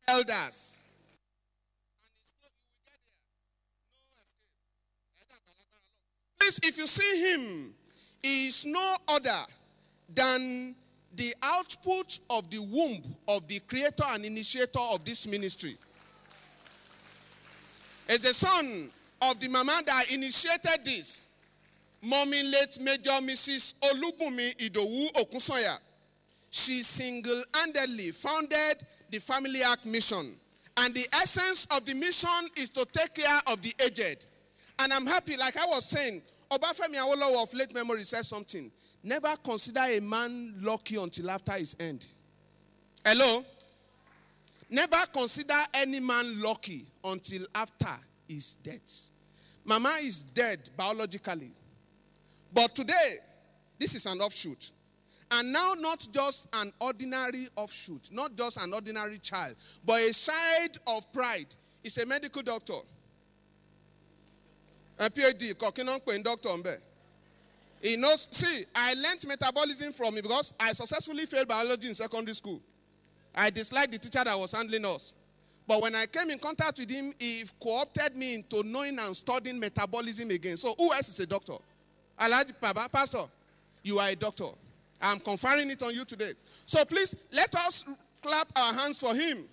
elders. Please, if you see him, he is no other than the output of the womb of the creator and initiator of this ministry. As the son of the mama that initiated this, Mommy late Major Mrs. Olubumi Idowu Okunsanya. She single-handedly founded the Family Ark Mission. And the essence of the mission is to take care of the aged. And I'm happy, like I was saying, Obafemi Awolowo of late memory said something. Never consider a man lucky until after his end. Hello? Never consider any man lucky until after his death. Mama is dead biologically. But today, this is an offshoot. And now not just an ordinary offshoot, not just an ordinary child, but a child of pride. He's a medical doctor. A PhD, doctor. He knows, see, I learned metabolism from him because I successfully failed biology in secondary school. I disliked the teacher that was handling us. But when I came in contact with him, he co-opted me into knowing and studying metabolism again. So who else is a doctor? Alhaji Baba, Pastor, you are a doctor. I'm conferring it on you today. So please, let us clap our hands for him.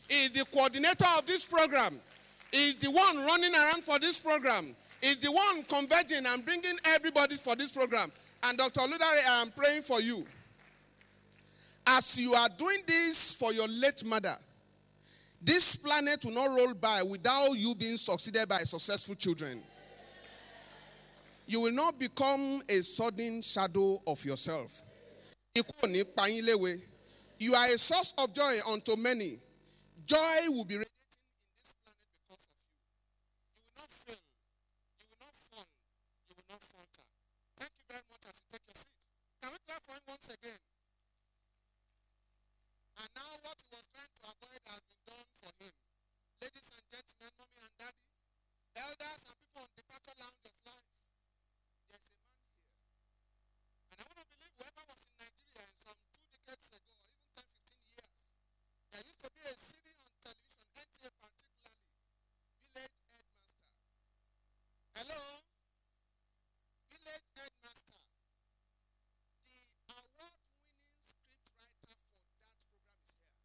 He is the coordinator of this program. He is the one running around for this program. He is the one converging and bringing everybody for this program. And Dr. Oludare, I am praying for you. As you are doing this for your late mother, this planet will not roll by without you being succeeded by successful children. You will not become a sudden shadow of yourself. You are a source of joy unto many. Joy will be radiating in this planet because of you. You will not fail. You will not fall. You will not falter. Thank you very much as you take your seat. Can we clap for him once again? And now what he was trying to avoid has been done for him. Ladies and gentlemen, mommy and daddy, elders and people on the departure lounge of life. There's a man here. And I want to believe whoever was in Nigeria in some 2 decades ago, or even 10, 15 years, there used to be a series on television, NTA particularly, Village Headmaster. Hello? Village Headmaster. The award-winning script writer for that program is here.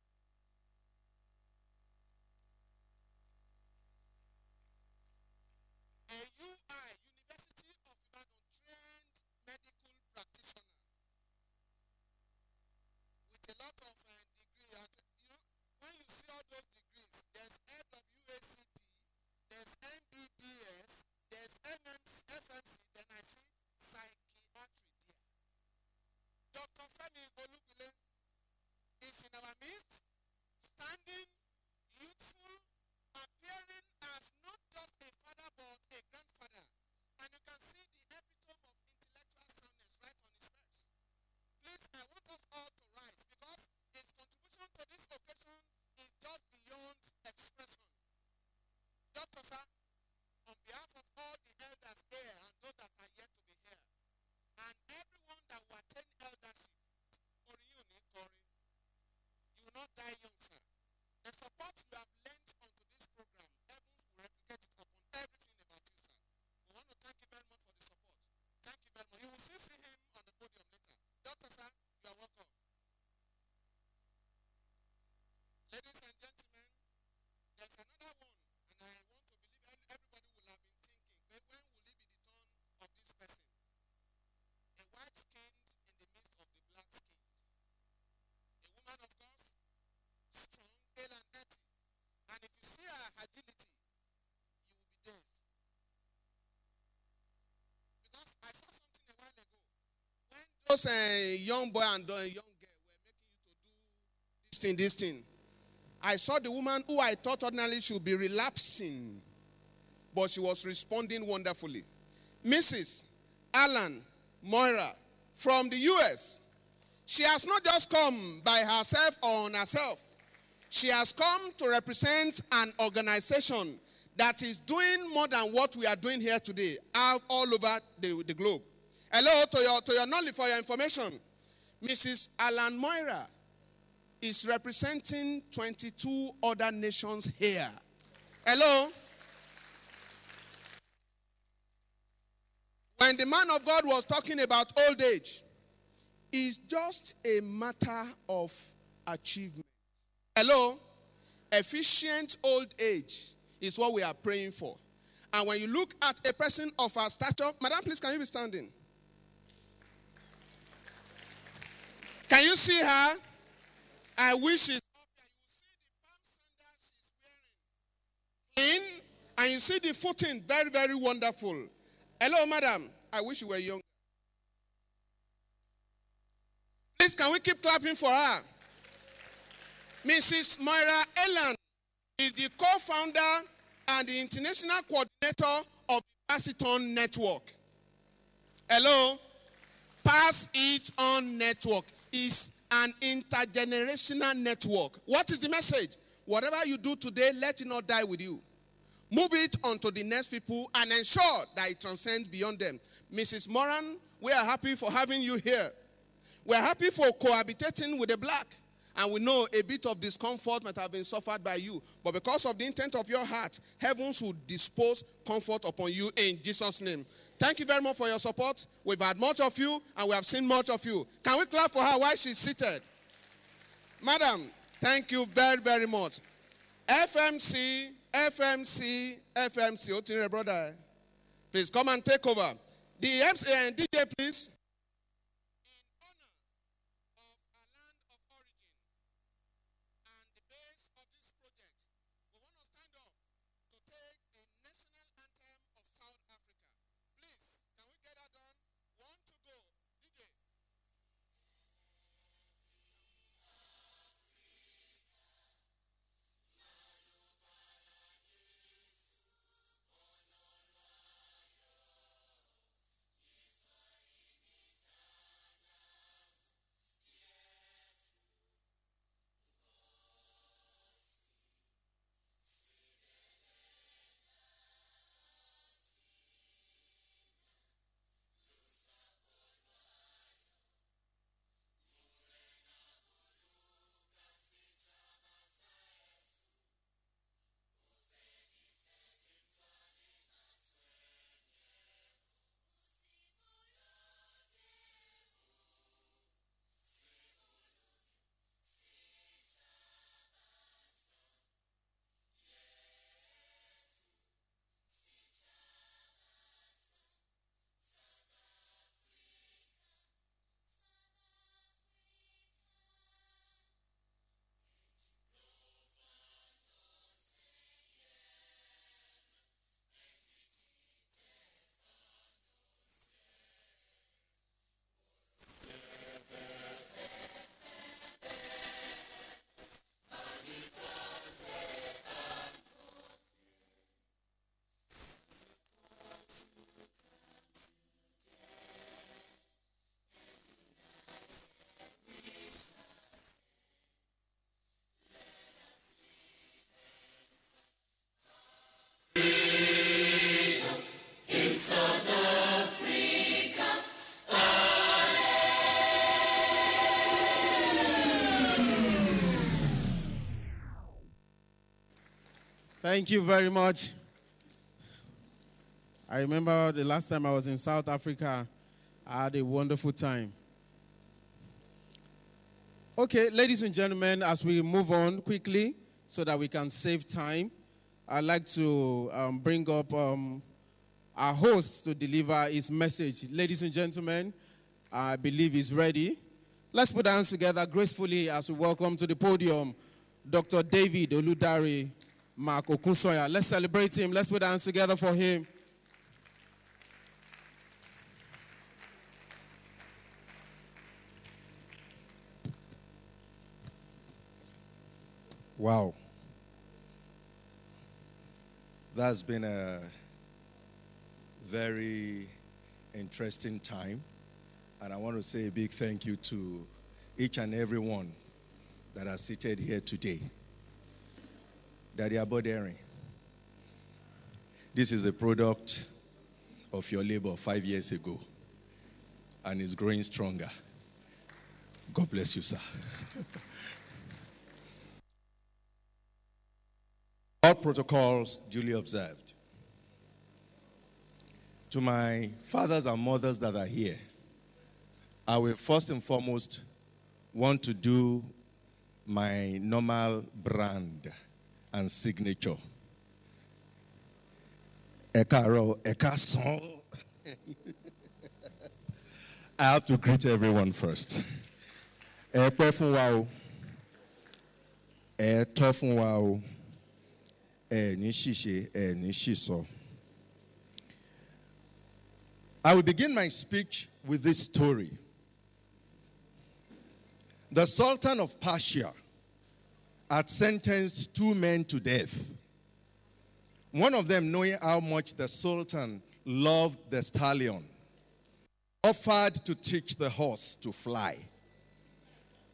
A UI, University of Ibadan trained medical practitioner with a lot of degree. You know, when you see all those degrees, there's AWACP, there's MBBS, there's FMC, then I see psychiatry there. Dr. Femi Olubile is in our midst, standing, youthful, appearing as not just a father but a grandfather. And you can see the epitome of intellectual soundness right on his face. Please, I want us all to rise because his contribution to this occasion is just beyond expression. Dr. Sir, on behalf of all the elders here and those that are yet to be here, and everyone that will attend eldership, you will not die young, sir. The support you have lent onto this program, heavens will replicate it upon everything about you, sir. We want to thank you very much for the support. Thank you very much. You will still see him on the podium later. Doctor, sir, you are welcome. Ladies and gentlemen, there's another one, and I want to believe everybody will have been thinking, but when will it be the turn of this person? A white-skinned in the midst of the black-skinned. A woman, of course, strong, hale and healthy. And if you see her agility, you will be dazed. Because I saw something a while ago. When those young boy and young girl were making you to do this thing, I saw the woman who I thought ordinarily should be relapsing, but she was responding wonderfully. Mrs. Alan Moira from the US. She has not just come by herself or on herself. She has come to represent an organization that is doing more than what we are doing here today, all over the globe. Hello, to your knowledge, for your information, Mrs. Alan Moira is representing 22 other nations here. Hello? When the man of God was talking about old age, it's just a matter of achievement. Hello? Efficient old age is what we are praying for. And when you look at a person of our stature, madam, please, can you be standing? Can you see her? I wish she's up there. You see the palm sandals she's wearing. And you see the footing, very, very wonderful. Hello, madam. I wish you were young. Please, can we keep clapping for her? Mrs. Moira Elan is the co-founder and the international coordinator of the Pass It On Network. Hello? Pass It On Network is an intergenerational network. What is the message? Whatever you do today, let it not die with you. Move it on to the next people and ensure that it transcends beyond them. Mrs. Moran, we are happy for having you here. We are happy for cohabitating with the black. And we know a bit of discomfort might have been suffered by you. But because of the intent of your heart, heavens will dispose comfort upon you in Jesus' name. Thank you very much for your support. We've had much of you and we have seen much of you. Can we clap for her while she's seated? Madam, thank you very, very much. FMC, Otine brother. Please come and take over. The DJ, please. Thank you very much. I remember the last time I was in South Africa, I had a wonderful time. Okay, ladies and gentlemen, as we move on quickly so that we can save time, I'd like to bring up our host to deliver his message. Ladies and gentlemen, I believe he's ready. Let's put our hands together gracefully as we welcome to the podium Dr. David Oludare Mark Okusoya. Let's celebrate him. Let's put our hands together for him. Wow. That's been a very interesting time. And I want to say a big thank you to each and every one that are seated here today. Daddy Abodering, this is the product of your labor 5 years ago, and it's growing stronger. God bless you, sir. All protocols duly observed. To my fathers and mothers that are here, I will first and foremost want to do my normal brand and signature. Ekaro, Ekason. I have to greet everyone first. I will begin my speech with this story. The Sultan of Persia had sentenced 2 men to death. One of them, knowing how much the Sultan loved the stallion, offered to teach the horse to fly.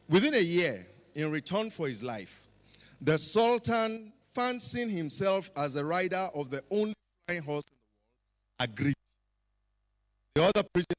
Within a year, in return for his life, the Sultan, fancying himself as the rider of the only flying horse in the world, agreed. The other prisoner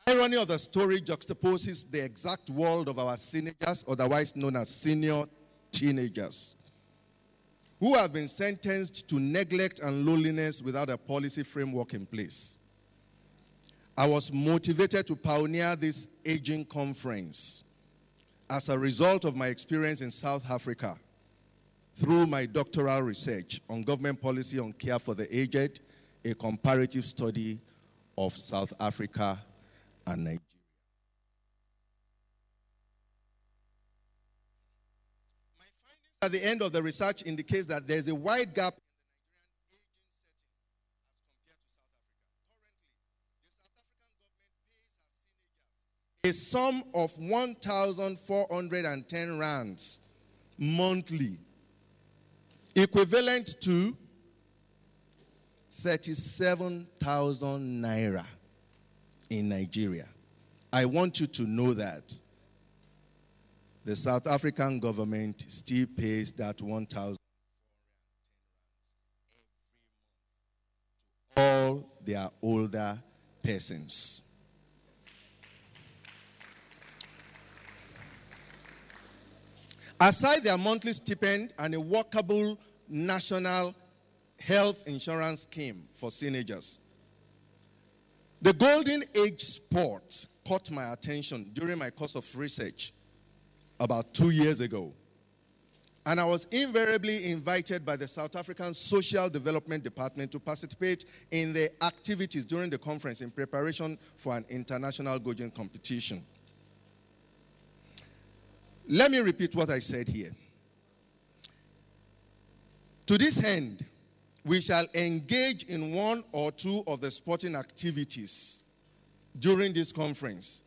The irony of the story juxtaposes the exact world of our teenagers, otherwise known as senior teenagers, who have been sentenced to neglect and loneliness without a policy framework in place. I was motivated to pioneer this aging conference as a result of my experience in South Africa through my doctoral research on government policy on care for the aged, a comparative study of South Africa and Nigeria. My findings at the end of the research indicates that there's a wide gap in the Nigerian aging setting as compared to South Africa. Currently, the South African government pays a sum of 1,410 rands monthly, equivalent to 37,000 naira in Nigeria. I want you to know that the South African government still pays that 1,410 every month to all their older persons. Aside their monthly stipend and a workable national health insurance scheme for teenagers, the golden age sport caught my attention during my course of research about 2 years ago. And I was invariably invited by the South African Social Development Department to participate in the activities during the conference in preparation for an international golden competition. Let me repeat what I said here. To this end, we shall engage in one or two of the sporting activities during this conference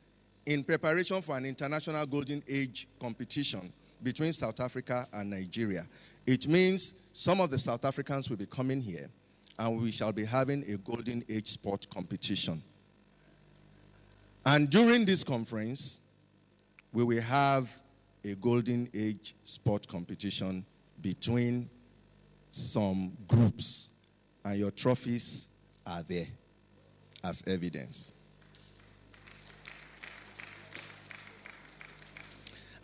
in preparation for an international golden age competition between South Africa and Nigeria. It means some of the South Africans will be coming here and we shall be having a golden age sport competition. And during this conference, we will have a golden age sport competition between some groups, and your trophies are there as evidence.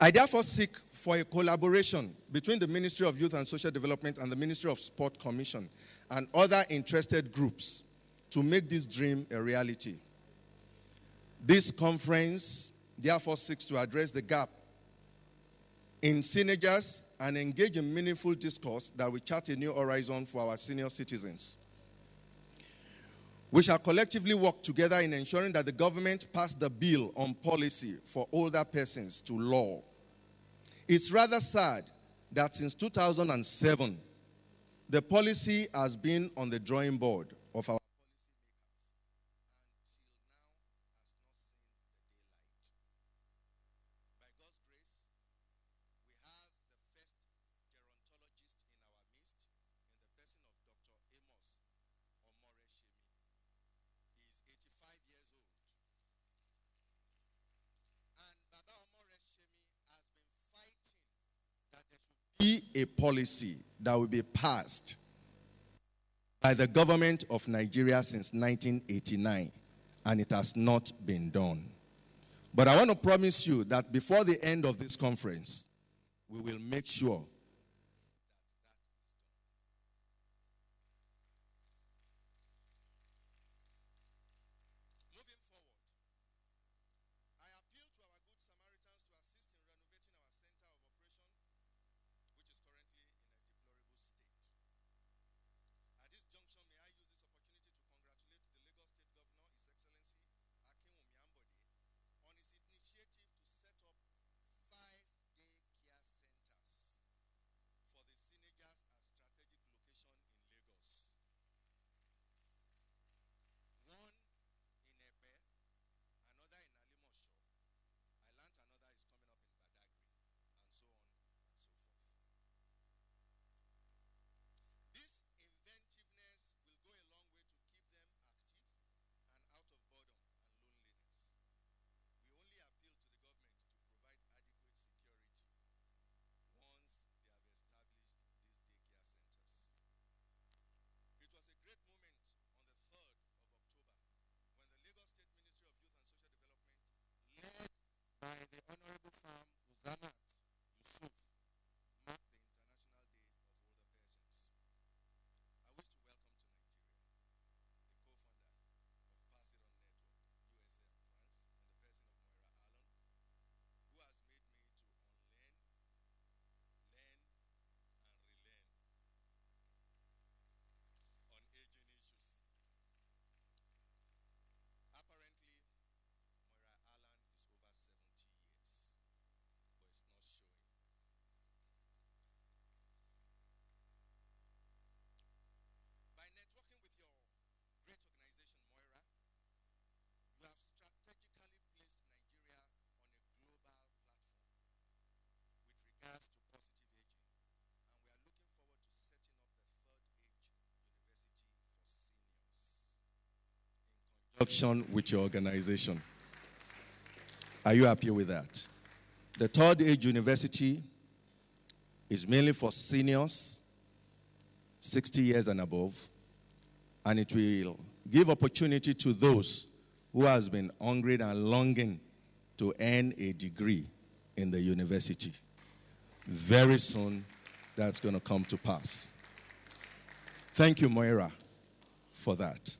I therefore seek for a collaboration between the Ministry of Youth and Social Development and the Ministry of Sport Commission and other interested groups to make this dream a reality. This conference therefore seeks to address the gap in teenagers and engage in meaningful discourse that will chart a new horizon for our senior citizens. We shall collectively work together in ensuring that the government pass the bill on policy for older persons to law. It's rather sad that since 2007, The policy has been on the drawing board of our policymakers until now has not seen the daylight. By God's grace, we have the first gerontologist in our midst in the person of Dr. Amos Omoreshemi. He is 85 years old. And Baba Omoreshemi has been fighting that there should be a policy that will be passed by the government of Nigeria since 1989, and it has not been done. But I want to promise you that before the end of this conference, we will make sure moving forward, I appeal to our good Samaritans to assist in renovating our center of operation, which is currently in a deplorable state. At this junction, may I use this opportunity to congratulate the Lagos State Governor, His Excellency Akinwumi Ambode, on his initiative to set up 5-day care centers for the SEENAGER'S at strategic location in Lagos. One in Epe, another in Alimosho. I learned another is coming up in Badagry, and so on and so forth. This inventiveness will go a long way to keep them active and out of boredom and loneliness. We only appeal to the government to provide adequate security once they have established these daycare centers. It was a great moment on the 3rd of October when the Lagos State Ministry of Youth and Social Development, led by the Honorable Farm Uzamat Yusuf, marked the International Day of Older Persons. I wish to welcome to Nigeria the co-founder of Pass It On Network, USA and France, in the person of Moira Allen, who has made me to unlearn, learn, and relearn on aging issues. Apparently, Moira Allen is over 70 years, but it's not showing. By networking with your great organization, Moira, you have strategically placed Nigeria on a global platform with regards to positive aging, and we are looking forward to setting up the third age university for seniors in conjunction with your organization. Are you happy with that? The third age university is mainly for seniors, 60 years and above, and it will give opportunity to those who has been hungry and longing to earn a degree in the university. Very soon, that's going to come to pass. Thank you, Moira, for that.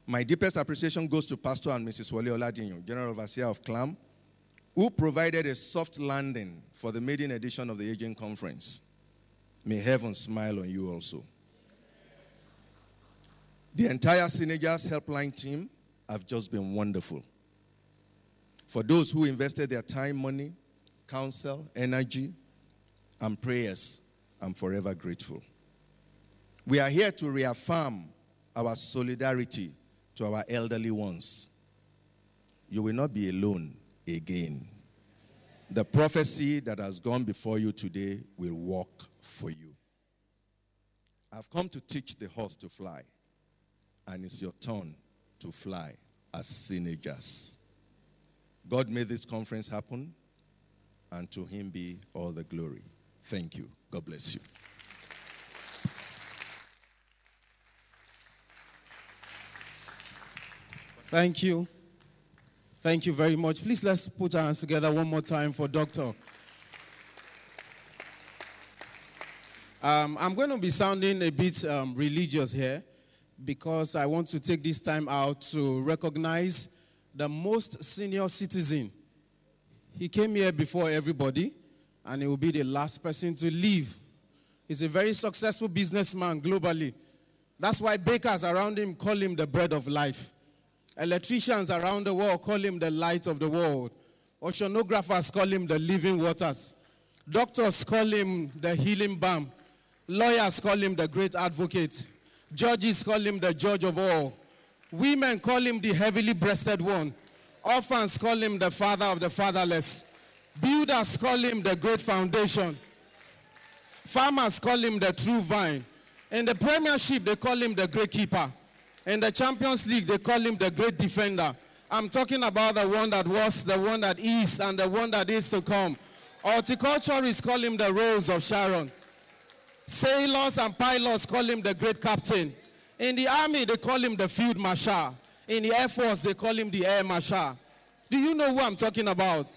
My deepest appreciation goes to Pastor and Mrs. Wale Oladinyo, General Overseer of CLAM, who provided a soft landing for the maiden edition of the Aging Conference. May heaven smile on you also. The entire SEENAGER'S helpline team have just been wonderful. For those who invested their time, money, counsel, energy, and prayers, I'm forever grateful. We are here to reaffirm our solidarity to our elderly ones. You will not be alone again. The prophecy that has gone before you today will work for you. I've come to teach the horse to fly, and it's your turn to fly as SEENAGER'S. God made this conference happen, and to him be all the glory. Thank you. God bless you. Thank you. Thank you very much. Please let's put our hands together one more time for Dr. I'm going to be sounding a bit religious here because I want to take this time out to recognize the most senior citizen. He came here before everybody, and he will be the last person to leave. He's a very successful businessman globally. That's why bakers around him call him the bread of life. Electricians around the world call him the light of the world. Oceanographers call him the living waters. Doctors call him the healing balm. Lawyers call him the great advocate. Judges call him the judge of all. Women call him the heavily breasted one. Orphans call him the father of the fatherless. Builders call him the great foundation. Farmers call him the true vine. In the Premiership, they call him the great keeper. In the Champions League, they call him the great defender. I'm talking about the one that was, the one that is, and the one that is to come. Horticulturists call him the Rose of Sharon. Sailors and pilots call him the great captain. In the army, they call him the field marshal. In the Air Force, they call him the air marshal. Do you know who I'm talking about?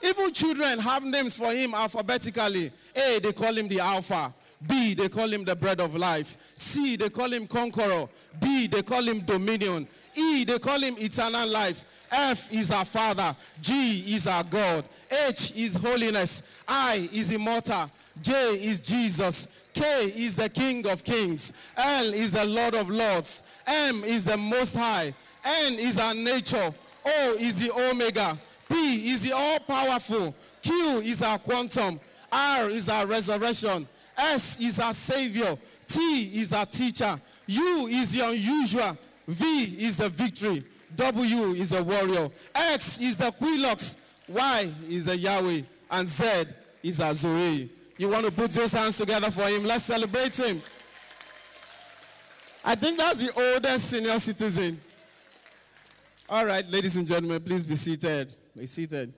Even children have names for him alphabetically. A, they call him the Alpha. B, they call him the bread of life. C, they call him conqueror. D, they call him dominion. E, they call him eternal life. F is our Father. G is our God. H is holiness. I is immortal. J is Jesus. K is the King of Kings. L is the Lord of Lords. M is the Most High. N is our nature. O is the Omega. P is the all-powerful. Q is our quantum. R is our resurrection. S is our Savior. T is our teacher. U is the unusual. V is the victory. W is the warrior. X is the Quilox. Y is the Yahweh. And Z is our Zoe. You want to put those hands together for him? Let's celebrate him. I think that's the oldest senior citizen. All right, ladies and gentlemen, please be seated. Be seated.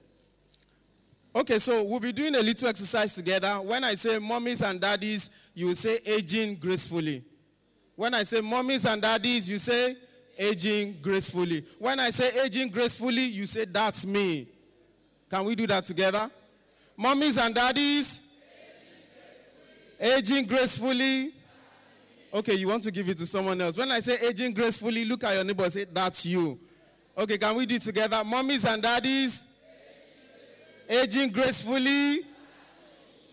Okay, so we'll be doing a little exercise together. When I say mommies and daddies, you will say aging gracefully. When I say mommies and daddies, you say aging gracefully. When I say aging gracefully, you say that's me. Can we do that together? Mommies and daddies, aging gracefully. Okay, you want to give it to someone else. When I say aging gracefully, look at your neighbor and say, that's you. Okay, can we do it together? Mommies and daddies, aging gracefully.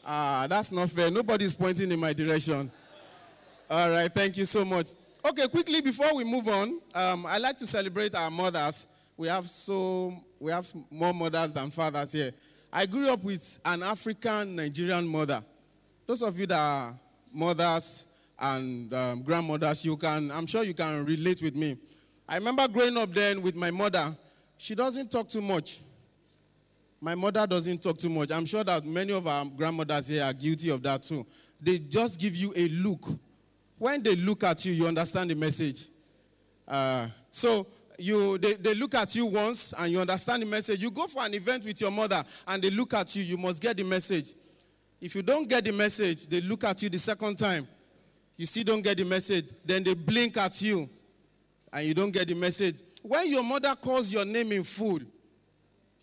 That's not fair. Nobody's pointing in my direction. All right, thank you so much. Okay, quickly before we move on, I like to celebrate our mothers. We have more mothers than fathers here. I grew up with an African Nigerian mother. Those of you that are mothers and grandmothers, I'm sure you can relate with me. I remember growing up then with my mother. She doesn't talk too much. My mother doesn't talk too much. I'm sure that many of our grandmothers here are guilty of that too. They just give you a look. When they look at you, you understand the message. They look at you once and you understand the message. You go for an event with your mother and they look at you, you must get the message. If you don't get the message, they look at you the second time. You still don't get the message. Then they blink at you and you don't get the message. When your mother calls your name in full,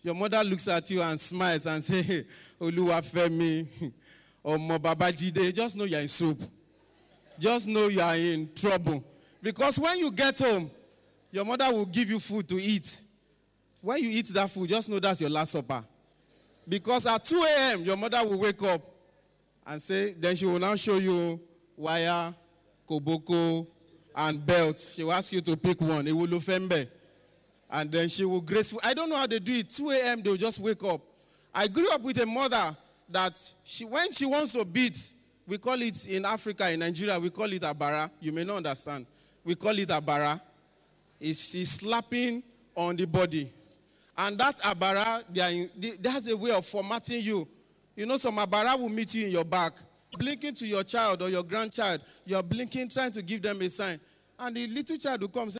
your mother looks at you and smiles and says, hey, Oluwafemi or Mobabajide, just know you're in soup. Just know you are in trouble. Because when you get home, your mother will give you food to eat. When you eat that food, just know that's your last supper. Because at 2 a.m., your mother will wake up and say, then she will now show you wire, koboko, and belt. She will ask you to pick one. It will lufembe. And then she will graceful. I don't know how they do it. 2 a.m., they will just wake up. I grew up with a mother that when she wants to beat, we call it in Africa, in Nigeria, we call it abara. You may not understand. We call it abara. She's slapping on the body. And that abara, that's a way of formatting you. You know, some abara will meet you in your back, blinking to your child or your grandchild. You're blinking, trying to give them a sign. And the little child will come and say,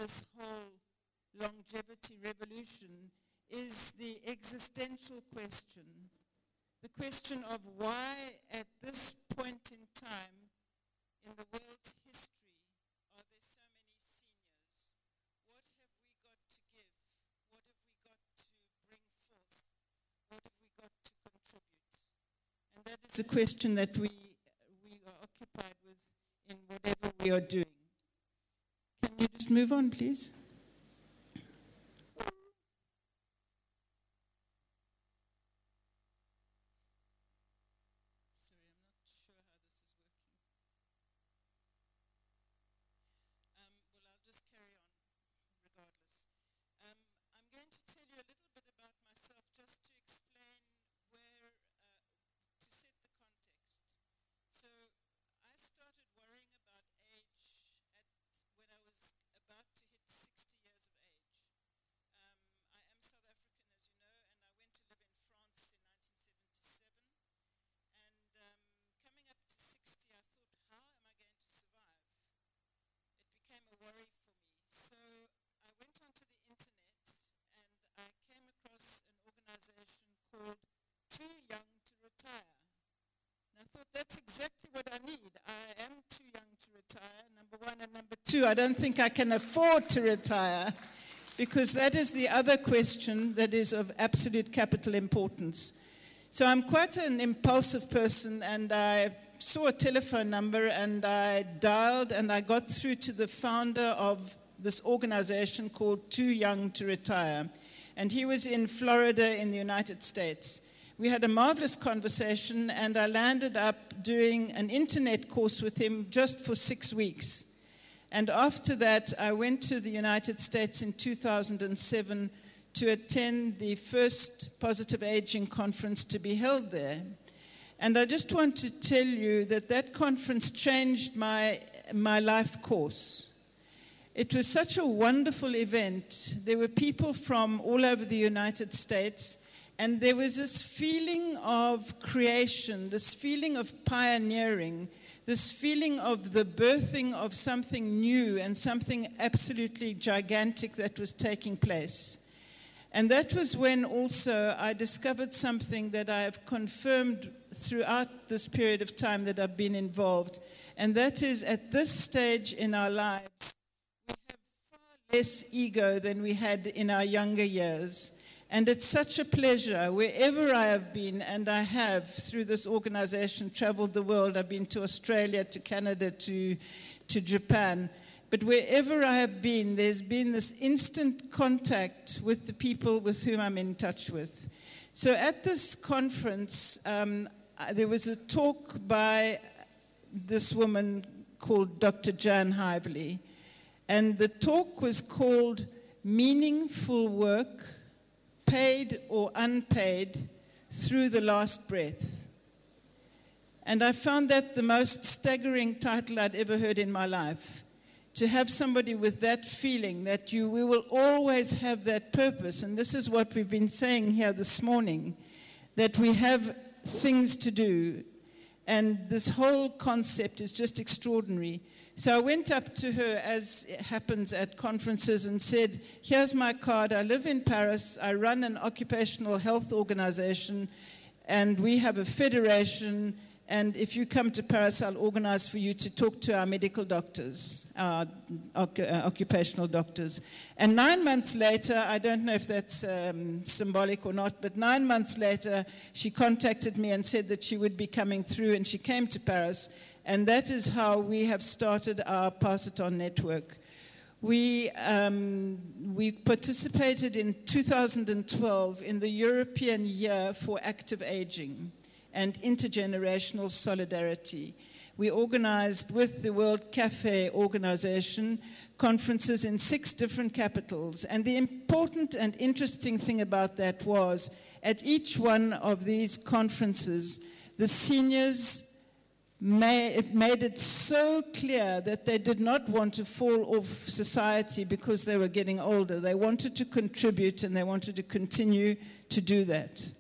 this whole longevity revolution is the existential question. The question of why at this point in time in the world's history are there so many seniors? What have we got to give? What have we got to bring forth? What have we got to contribute? And that is a question that we are occupied with in whatever we are doing. Can you just move on, please? Worry for me. So I went onto the internet and I came across an organization called Too Young to Retire. And I thought that's exactly what I need. I am too young to retire, number one, and number two, I don't think I can afford to retire, because that is the other question that is of absolute capital importance. So I'm quite an impulsive person, and I saw a telephone number and I dialed and I got through to the founder of this organization called Too Young to Retire. And he was in Florida in the United States. We had a marvelous conversation and I landed up doing an internet course with him just for 6 weeks. And after that, I went to the United States in 2007 to attend the first Positive Aging Conference to be held there. And I just want to tell you that that conference changed my life course. It was such a wonderful event. There were people from all over the United States, and there was this feeling of creation, this feeling of pioneering, this feeling of the birthing of something new and something absolutely gigantic that was taking place. And that was when also I discovered something that I have confirmed throughout this period of time that I've been involved. And that is, at this stage in our lives, we have far less ego than we had in our younger years. And it's such a pleasure, wherever I have been, and I have, through this organization, traveled the world. I've been to Australia, to Canada, to Japan. But wherever I have been, there's been this instant contact with the people with whom I'm in touch with. So at this conference, there was a talk by this woman called Dr. Jan Hively. And the talk was called Meaningful Work, Paid or Unpaid, Through the Last Breath. And I found that the most staggering title I'd ever heard in my life. To have somebody with that feeling that we will always have that purpose. And this is what we've been saying here this morning, that we have things to do. And this whole concept is just extraordinary. So I went up to her, as it happens at conferences, and said, here's my card. I live in Paris. I run an occupational health organization, and we have a federation. And if you come to Paris, I'll organize for you to talk to our medical doctors, our occupational doctors. And 9 months later, I don't know if that's symbolic or not, but 9 months later, she contacted me and said that she would be coming through, and she came to Paris. And that is how we have started our Pass It On network. We participated in 2012 in the European Year for Active Aging and Intergenerational Solidarity. We organized with the World Cafe organization conferences in 6 different capitals. And the important and interesting thing about that was, at each one of these conferences, the seniors made it so clear that they did not want to fall off society because they were getting older. They wanted to contribute, and they wanted to continue to do that.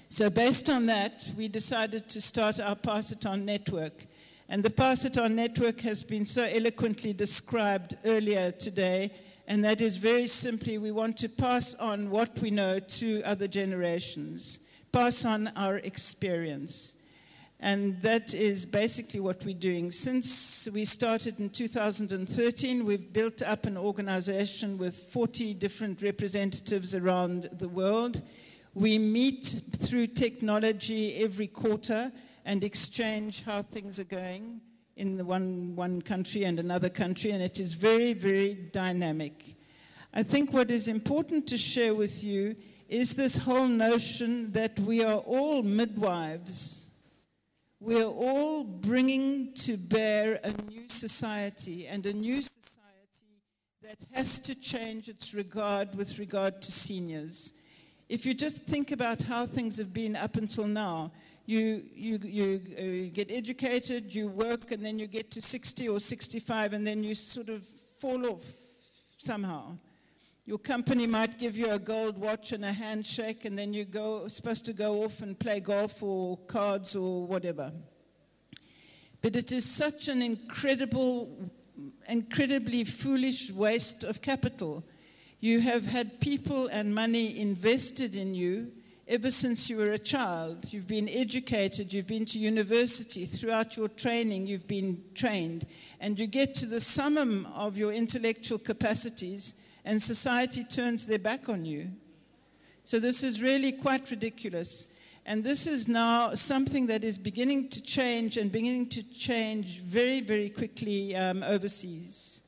So based on that, we decided to start our Pass It On network. And the Pass It On network has been so eloquently described earlier today, and that is very simply we want to pass on what we know to other generations, pass on our experience. And that is basically what we're doing. Since we started in 2013, we've built up an organization with 40 different representatives around the world. We meet through technology every quarter and exchange how things are going in the one country and another country, and it is very, very dynamic. I think what is important to share with you is this whole notion that we are all midwives. We are all bringing to bear a new society, and a new society that has to change its regard with regard to seniors. If you just think about how things have been up until now, you get educated, you work, and then you get to 60 or 65, and then you sort of fall off somehow. Your company might give you a gold watch and a handshake, and then you're supposed to go off and play golf or cards or whatever. But it is such an incredibly foolish waste of capital. You have had people and money invested in you ever since you were a child. You've been educated, you've been to university, throughout your training you've been trained, and you get to the summum of your intellectual capacities, and society turns their back on you. So this is really quite ridiculous. And this is now something that is beginning to change, and beginning to change very, very quickly overseas.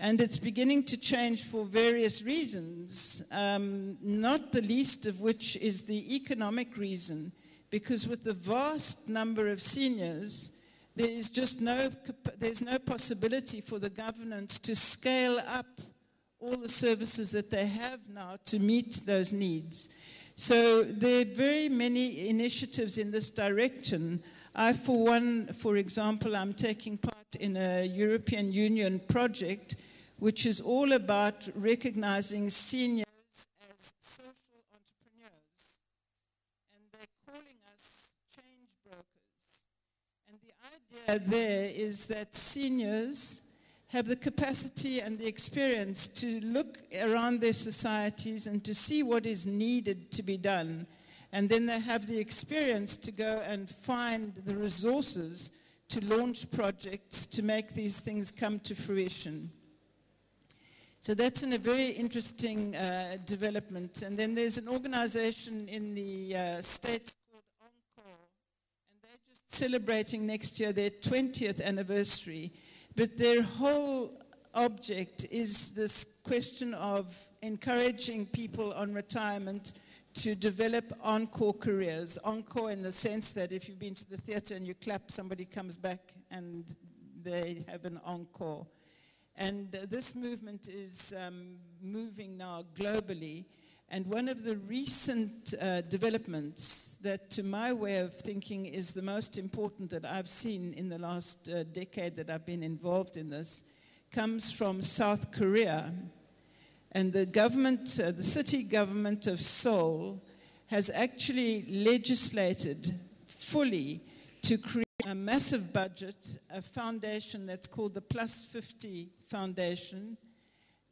And it's beginning to change for various reasons, not the least of which is the economic reason, because with the vast number of seniors, there's no possibility for the government to scale up all the services that they have now to meet those needs. So there are very many initiatives in this direction. I, for one, for example, I'm taking part in a European Union project which is all about recognizing seniors as social entrepreneurs. And they're calling us change brokers. And the idea there is that seniors have the capacity and the experience to look around their societies and to see what is needed to be done. And then they have the experience to go and find the resources to launch projects to make these things come to fruition. So that's a very interesting development. And then there's an organization in the States called Encore, and they're just celebrating next year their 20th anniversary. But their whole object is this question of encouraging people on retirement to develop encore careers. Encore in the sense that if you've been to the theater and you clap, somebody comes back and they have an encore. And this movement is moving now globally. And one of the recent developments that, to my way of thinking, is the most important that I've seen in the last decade that I've been involved in this, comes from South Korea. And the government, the city government of Seoul, has actually legislated fully to create a massive budget, a foundation that's called the Plus 50 Foundation.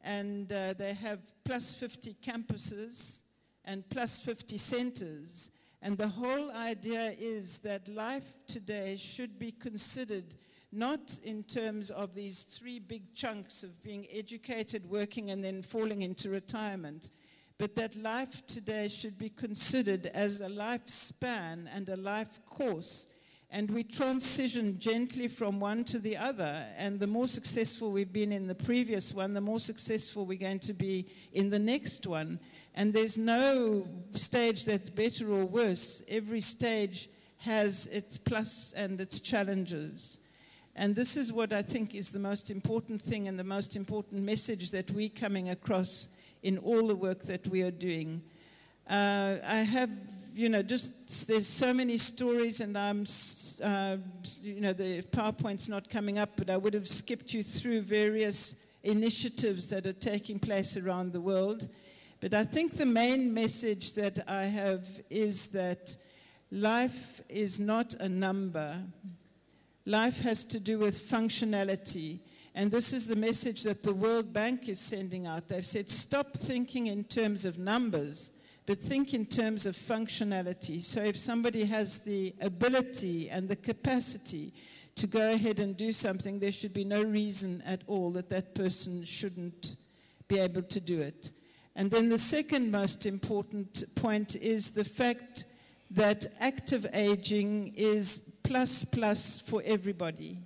And they have plus 50 campuses and plus 50 centers. And the whole idea is that life today should be considered not in terms of these three big chunks of being educated, working, and then falling into retirement, but that life today should be considered as a lifespan and a life course. And we transition gently from one to the other. And the more successful we've been in the previous one, the more successful we're going to be in the next one. And there's no stage that's better or worse. Every stage has its plus and its challenges. And this is what I think is the most important thing and the most important message that we're coming across in all the work that we are doing. I have, there's so many stories, and I'm, the PowerPoint's not coming up, but I would have skipped you through various initiatives that are taking place around the world. But I think the main message that I have is that life is not a number. Life has to do with functionality. And this is the message that the World Bank is sending out. They've said, stop thinking in terms of numbers, but think in terms of functionality. So if somebody has the ability and the capacity to go ahead and do something, there should be no reason at all that that person shouldn't be able to do it. And then the second most important point is the fact that active aging is plus for everybody.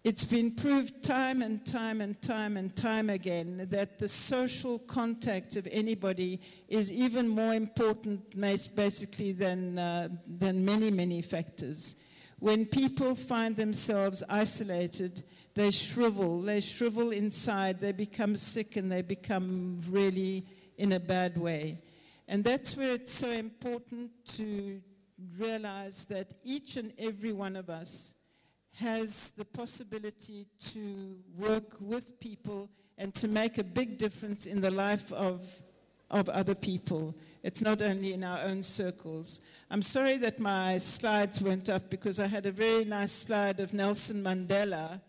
It's been proved time and time and time and time again that the social contact of anybody is even more important basically than many, many factors. When people find themselves isolated, they shrivel inside, they become sick, and they become really in a bad way. And that's where it's so important to realize that each and every one of us has the possibility to work with people and to make a big difference in the life of other people. It's not only in our own circles. I'm sorry that my slides went up because I had a very nice slide of Nelson Mandela,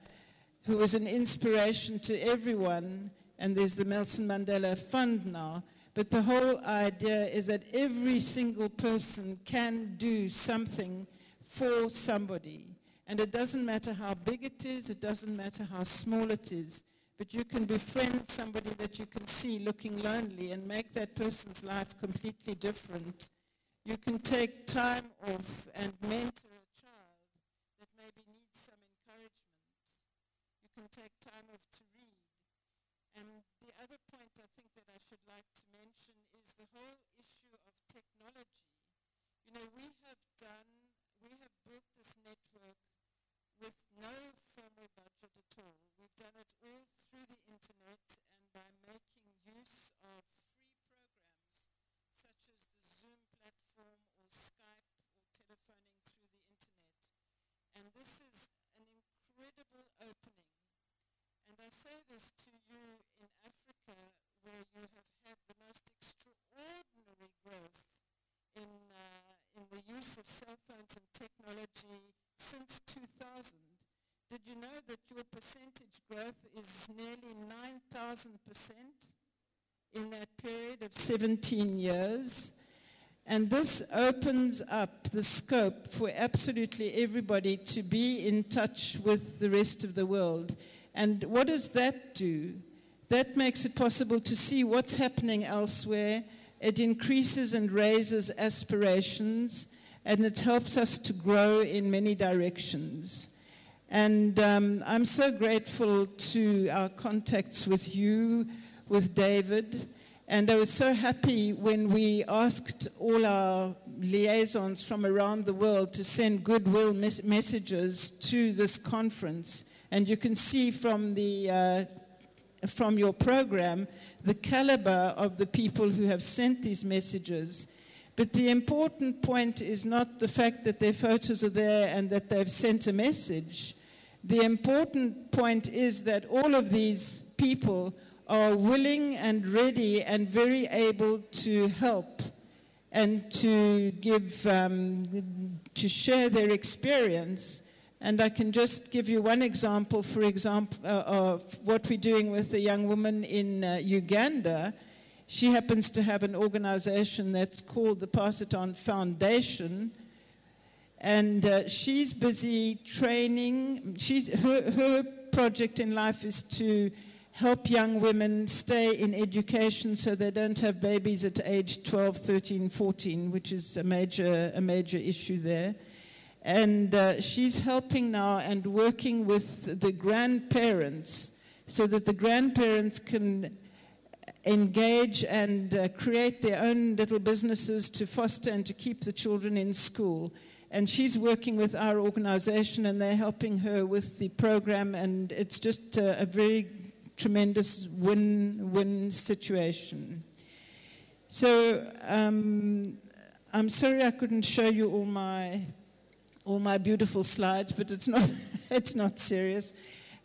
who was an inspiration to everyone, and there's the Nelson Mandela Fund now. But the whole idea is that every single person can do something for somebody. And it doesn't matter how big it is, it doesn't matter how small it is, but you can befriend somebody that you can see looking lonely and make that person's life completely different. You can take time off and mentor a child that maybe needs some encouragement. You can take time off to read. And the other point I think that I should like to mention is the whole issue of technology. You know, we have built this network with no formal budget at all. We've done it all through the internet and by making use of free programs such as the Zoom platform or Skype or telephoning through the internet. And this is an incredible opening. And I say this to you in Africa, where you have had the most extraordinary growth in the use of cell phones and technology since 2000. Did you know that your percentage growth is nearly 9,000% in that period of 17 years? And this opens up the scope for absolutely everybody to be in touch with the rest of the world. And what does that do? That makes it possible to see what's happening elsewhere. It increases and raises aspirations, and it helps us to grow in many directions. And I'm so grateful to our contacts with you, with David. And I was so happy when we asked all our liaisons from around the world to send goodwill messages to this conference. And you can see from your program the caliber of the people who have sent these messages. But the important point is not the fact that their photos are there and that they've sent a message. The important point is that all of these people are willing and ready and very able to help and to give, to share their experience. And I can just give you one example, for example, of what we're doing with a young woman in Uganda. She happens to have an organization that's called the Pass It On Foundation. And she's busy training. Her project in life is to help young women stay in education so they don't have babies at age 12, 13, 14, which is a major issue there. And she's helping now and working with the grandparents so that the grandparents can engage and create their own little businesses to foster and to keep the children in school. And she's working with our organization, and they're helping her with the program, and it's just a very tremendous win-win situation. So I'm sorry I couldn't show you all my beautiful slides, but it's not serious.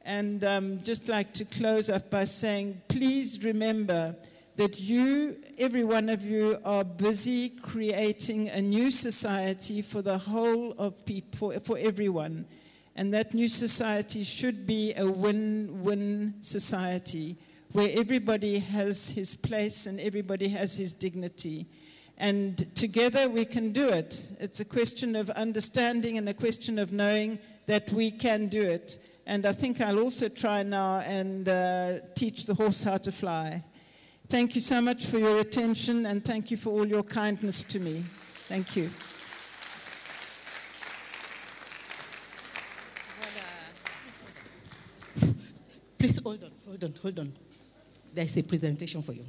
And just like to close up by saying, please remember that you, every one of you, are busy creating a new society for the whole of people, for everyone. And that new society should be a win-win society where everybody has his place and everybody has his dignity. And together we can do it. It's a question of understanding and a question of knowing that we can do it. And I think I'll also try now and teach the horse how to fly. Thank you so much for your attention, and thank you for all your kindness to me. Thank you. Please hold on. There's a presentation for you.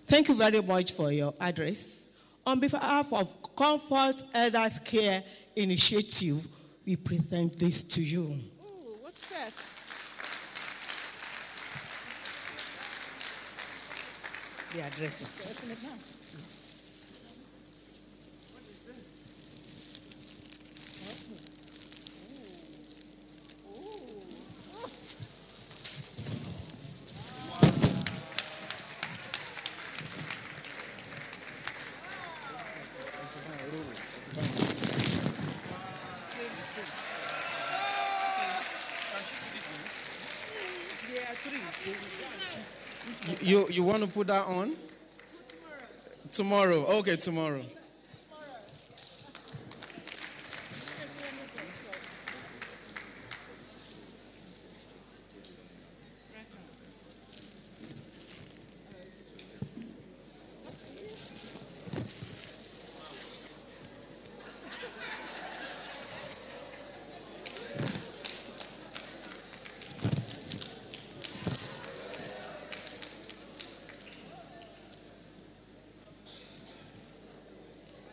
Thank you very much for your address. On behalf of Comfort Elders Care Initiative, we present this to you. Ooh, what's that? The address. Open it now. You want to put that on? Tomorrow. Okay, tomorrow.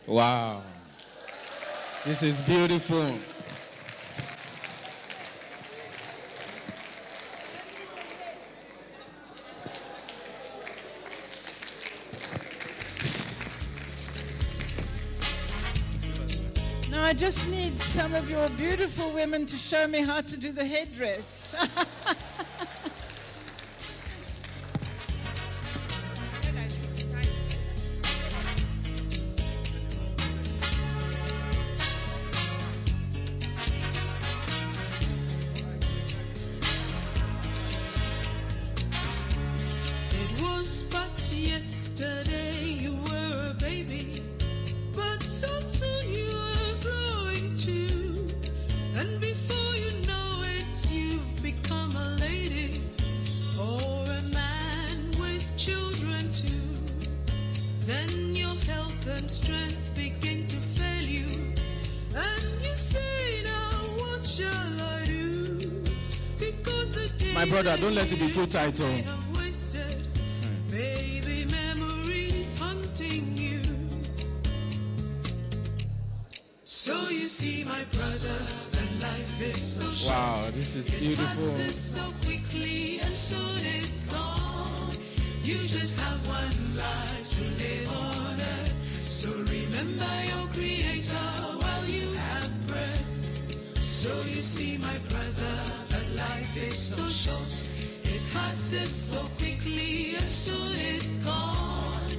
Wow. This is beautiful. Now I just need some of your beautiful women to show me how to do the headdress. My brother, don't let it be too tight. So you see, my brother, that life is so short. Wow, this is beautiful. It passes so quickly and soon it's gone. You just have one life to live on earth. So remember your Creator while you have breath. So you see, my brother, that life is so short. It passes so quickly and soon it's gone.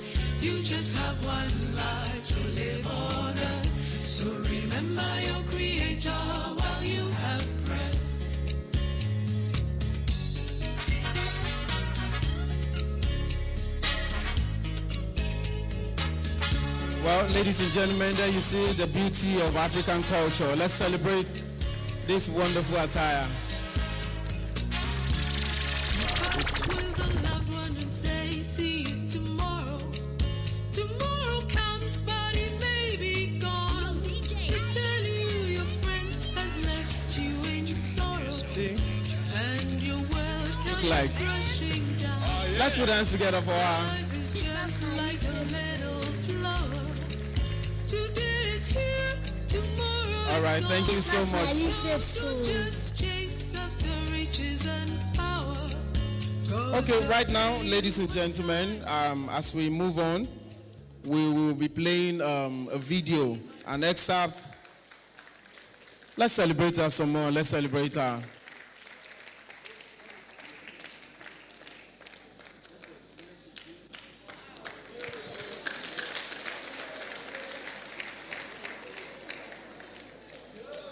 You just have one life to live on earth. So remember your Creator while you have breath. Well, ladies and gentlemen, there you see the beauty of African culture. Let's celebrate this wonderful attire. With a loved one and say, see you tomorrow. Tomorrow comes, but it may be gone. They tell you your friend has left you in sorrow. See? And your world comes like- crashing down. Let's put hands together for her. Life is just like a little flower. Today it's here, tomorrow All right, it's thank you so much. Don't just chase after riches and power. Okay, right now, ladies and gentlemen, as we move on, we will be playing a video, an excerpt. Let's celebrate her some more. Let's celebrate her.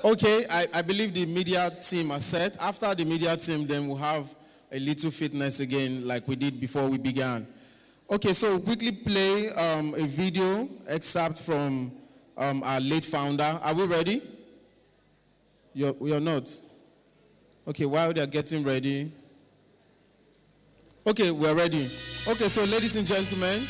Okay, I believe the media team are set. After the media team, then we'll have a little fitness again like we did before we began. Okay, so quickly play a video excerpt from our late founder. Are we ready? You're not? Okay, while they're getting ready. Okay, we're ready. Okay, so ladies and gentlemen,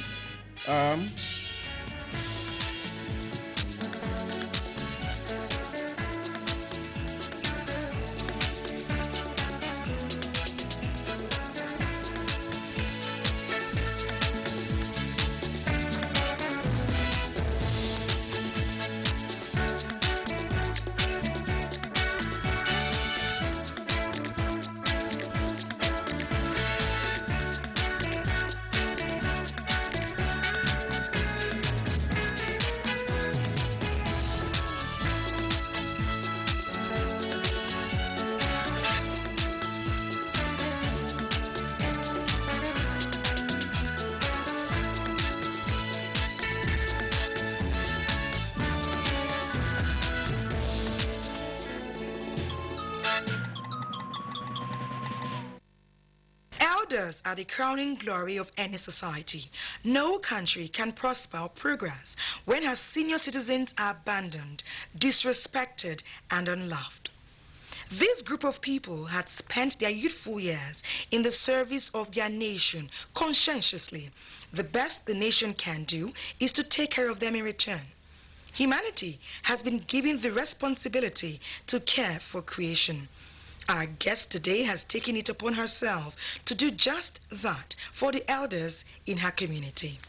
Elders are the crowning glory of any society. No country can prosper or progress when her senior citizens are abandoned, disrespected, and unloved. This group of people had spent their youthful years in the service of their nation conscientiously. The best the nation can do is to take care of them in return. Humanity has been given the responsibility to care for creation. Our guest today has taken it upon herself to do just that for the elders in her community.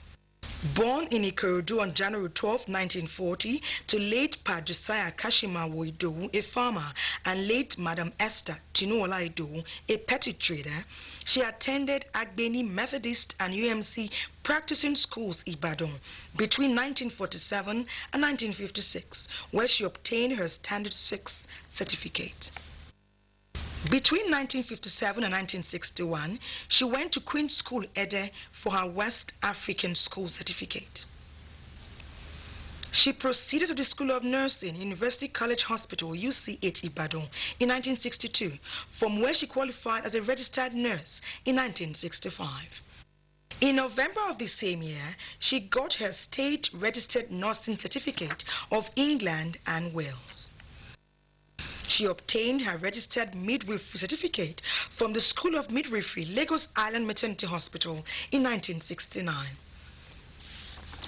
Born in Ikorodu on January 12, 1940, to late Pa Josiah Kashimawo Idowu, a farmer, and late Madam Esther Tinuola Idowu, a petty trader, she attended Agbeni Methodist and UMC practicing schools Ibadan between 1947 and 1956, where she obtained her Standard 6 certificate. Between 1957 and 1961, she went to Queen's School, Ede, for her West African School certificate. She proceeded to the School of Nursing, University College Hospital, UCH, Ibadan, in 1962, from where she qualified as a registered nurse in 1965. In November of the same year, she got her state registered nursing certificate of England and Wales. She obtained her registered midwifery certificate from the School of Midwifery, Lagos Island Maternity Hospital in 1969.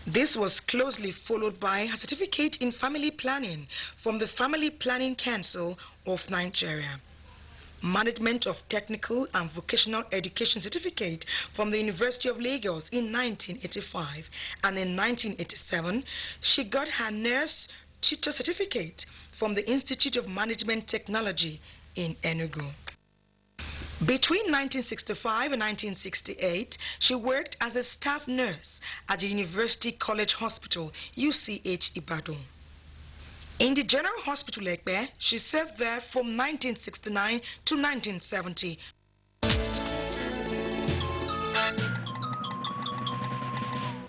This was closely followed by her certificate in family planning from the Family Planning Council of Nigeria. Management of Technical and Vocational Education certificate from the University of Lagos in 1985, and in 1987 she got her nurse tutor certificate from the Institute of Management Technology in Enugu. Between 1965 and 1968, she worked as a staff nurse at the University College Hospital, UCH, Ibadan. In the General Hospital, Ekpe, she served there from 1969 to 1970.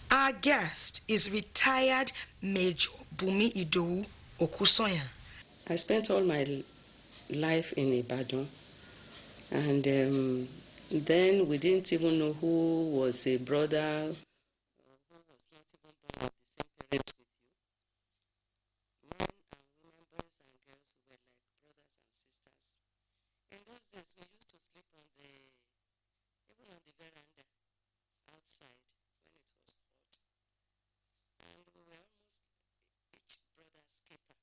Our guest is retired Major Bumi Idowu Okusoya. I spent all my life in Ibadan, and then we didn't even know who was a brother, who was not even born of the same parents with you. Men and women, boys and girls who were like brothers and sisters. In those days, we used to sleep on even on the veranda outside when it was hot, and we were almost each brother's keeper.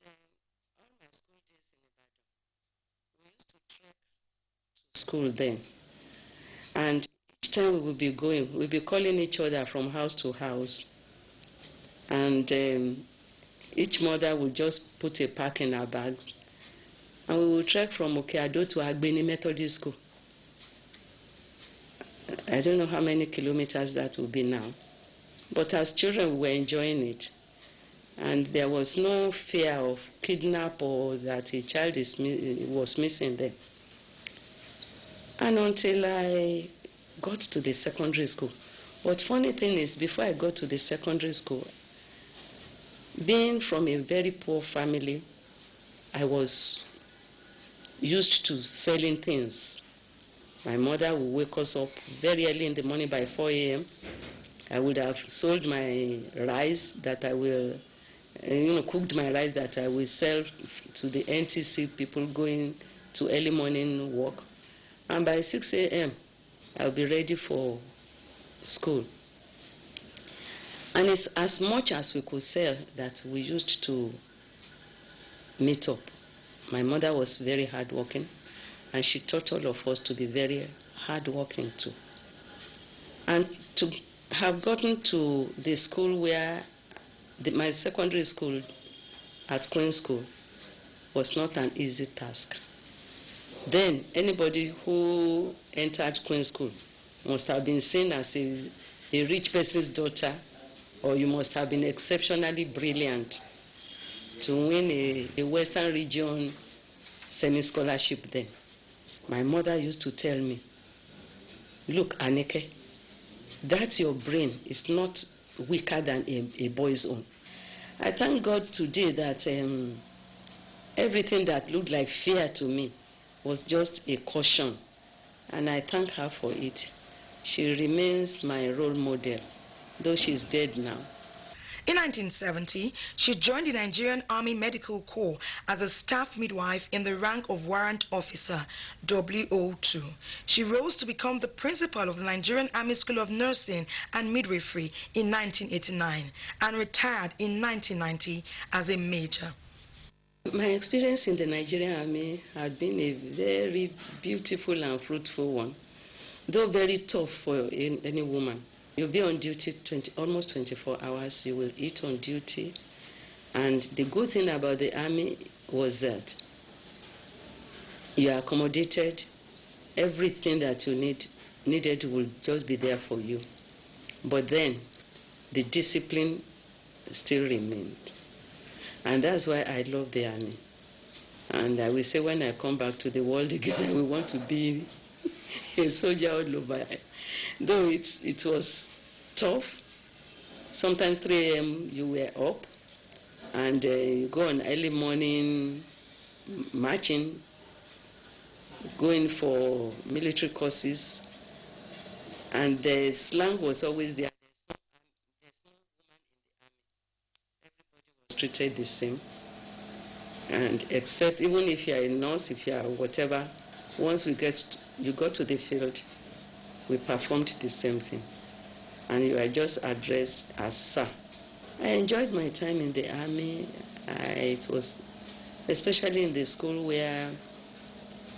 And all my school days in Ibadan, we used to trek to school then. And each time we would be going, we'd be calling each other from house to house. And each mother would just put a pack in her bags. And we would trek from Okeado to Agbeni Methodist School. I don't know how many kilometers that will be now. But as children, we were enjoying it. And there was no fear of kidnap or that a child was missing there. And until I got to the secondary school. But funny thing is, before I got to the secondary school, Being from a very poor family, I was used to selling things. My mother would wake us up very early in the morning by 4 a.m. I would have sold my rice that I will, cooked my rice that I will sell to the NTC people going to early morning work. And by 6 a.m., I'll be ready for school. And it's as much as we could sell that we used to meet up. My mother was very hardworking, and she taught all of us to be very hardworking too. And to have gotten to the school where my secondary school at Queen's School was not an easy task. Then anybody who entered Queen's School must have been seen as a rich person's daughter, or you must have been exceptionally brilliant to win a Western region semi-scholarship then. My mother used to tell me, look, Aneke, that your brain is not weaker than a boy's own. I thank God today that everything that looked like fear to me was just a caution, and I thank her for it. She remains my role model, though she's dead now. In 1970, she joined the Nigerian Army Medical Corps as a staff midwife in the rank of Warrant Officer, WO2. She rose to become the principal of the Nigerian Army School of Nursing and Midwifery in 1989 and retired in 1990 as a major. My experience in the Nigerian Army had been a very beautiful and fruitful one, though very tough for any woman. You'll be on duty almost 24 hours. You will eat on duty. And the good thing about the army was that you are accommodated. Everything that you needed will just be there for you. But then the discipline still remained. And that's why I love the army. And I will say when I come back to the world again, I will want to be a soldier all over. Though it was tough. Sometimes 3 a.m. you were up, and you go on early morning marching, going for military courses, and the slang was always there. There's no woman in the army. Everybody was treated the same. And except even if you are a nurse, if you are whatever, once you got to the field, we performed the same thing. And you are just addressed as sir. I enjoyed my time in the army. It was especially in the school where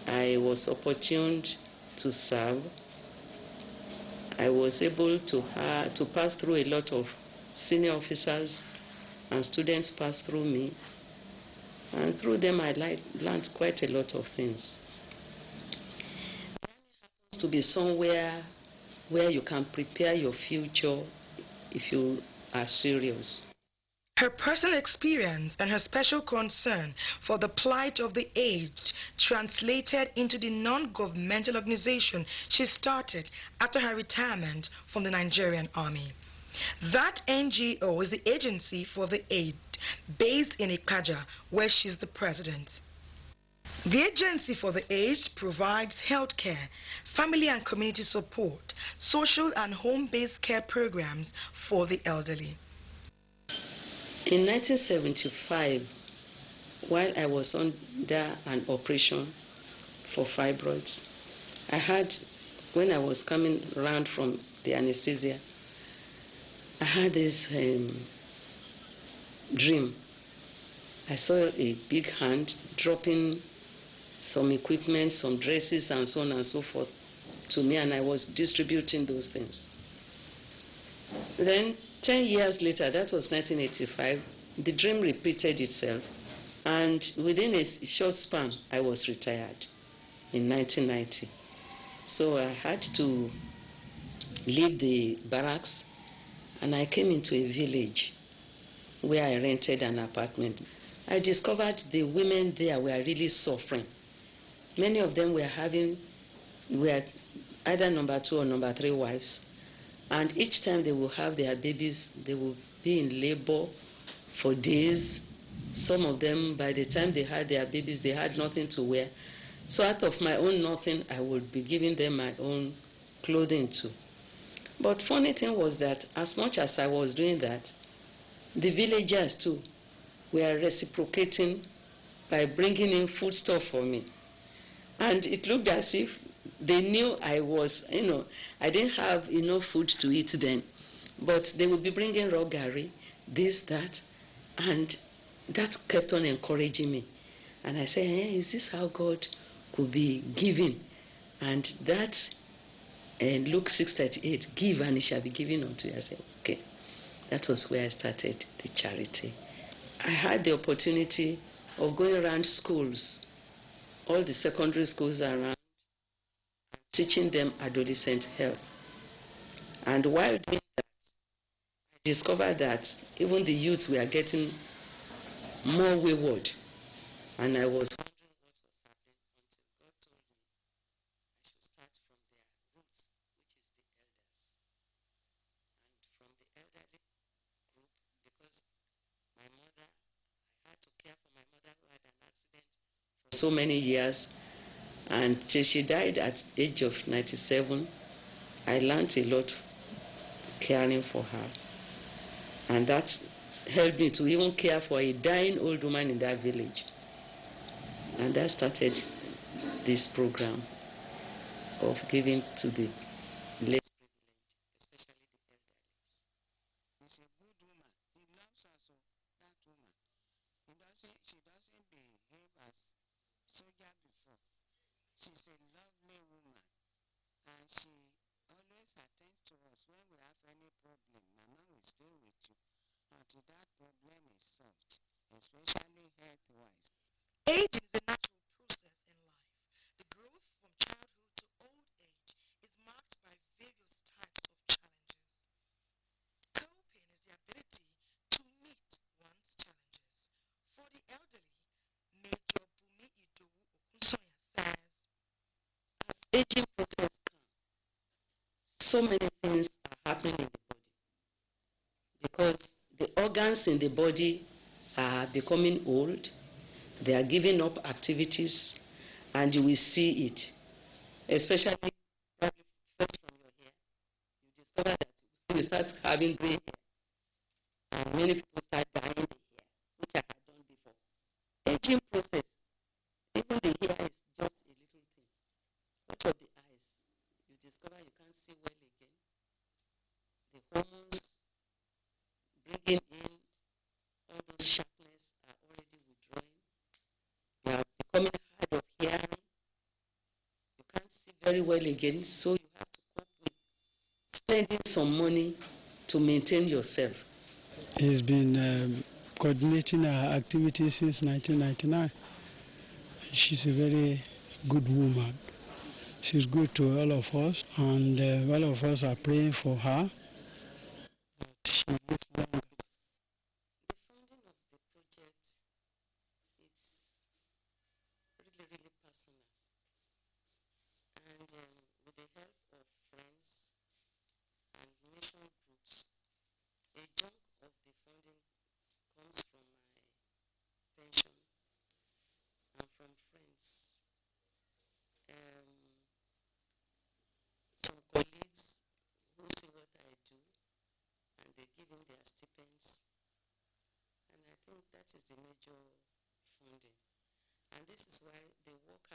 I was opportuned to serve. I was able to pass through a lot of senior officers, and students passed through me. And through them I learned quite a lot of things. To be somewhere where you can prepare your future if you are serious. Her personal experience and her special concern for the plight of the aged translated into the non-governmental organization she started after her retirement from the Nigerian Army. That NGO is the Agency for the Aged, based in Ikaja, where she's the president. The Agency for the Aged provides health care, family and community support, social and home-based care programs for the elderly. In 1975, while I was under an operation for fibroids, when I was coming around from the anesthesia, I had this dream. I saw a big hand dropping some equipment, some dresses, and so on and so forth to me, and I was distributing those things. Then 10 years later, that was 1985, the dream repeated itself, and within a short span, I was retired in 1990. So I had to leave the barracks, and I came into a village where I rented an apartment. I discovered the women there were really suffering. Many of them were either number 2 or number 3 wives. And each time they will have their babies, they will be in labor for days. Some of them, by the time they had their babies, they had nothing to wear. So out of my own nothing, I would be giving them my own clothing too. But funny thing was that as much as I was doing that, the villagers too were reciprocating by bringing in food stuff for me. And it looked as if they knew I was, I didn't have enough food to eat then. But they would be bringing raw gari, this, that, and that kept on encouraging me. And I said, is this how God could be giving? And that, Luke 6:38, give and it shall be given unto you. I said, okay. That was where I started the charity. I had the opportunity of going around schools, all the secondary schools around, teaching them adolescent health. And while doing that, I discovered that even the youths were getting more wayward. And I was wondering what was happening until God told me I should start from their roots, which is the elders. And from the elderly group, because my mother, I had to care for my mother who had an accident for so many years. And till she died at the age of 97, I learned a lot caring for her. And that helped me to even care for a dying old woman in that village. And that started this program of giving to the less privileged, especially the elderly. She's a good woman. He loves her so, that woman. She doesn't behave as soldier before. She's a lovely woman. And she always attends to us when we have any problem. Mama will stay with you until that problem is solved, especially health-wise. Age is a natural process in life. The growth from childhood to old age is marked by various types of challenges. Coping is the ability to meet one's challenges. For the elderly, Major Bumi Idowu Okunsoya says, As aging process comes, so many things are happening in the body because the organs in the body are becoming old. They are giving up activities, and you will see it, especially probably first from your hair. You discover that you start having gray hair, and many people start dyeing the hair, which I had done before. Aging process, even the hair is just a little thing. What of the eyes? You discover you can't see well again. The hormones bringing in all those sharpness are already withdrawing. You are becoming hard of hearing. You can't see very well again, so you have to cope with spending some money to maintain yourself. He's been coordinating our activities since 1999. She's a very good woman. She's good to all of us, and all of us are praying for her. She lives longer. The funding of the project is really, really personal. And with the help of friends and mission groups, a chunk of the funding comes from my pension and from friends. Some colleagues who see what I do, and they give in their stipends. And I think that is the major funding. And this is why the work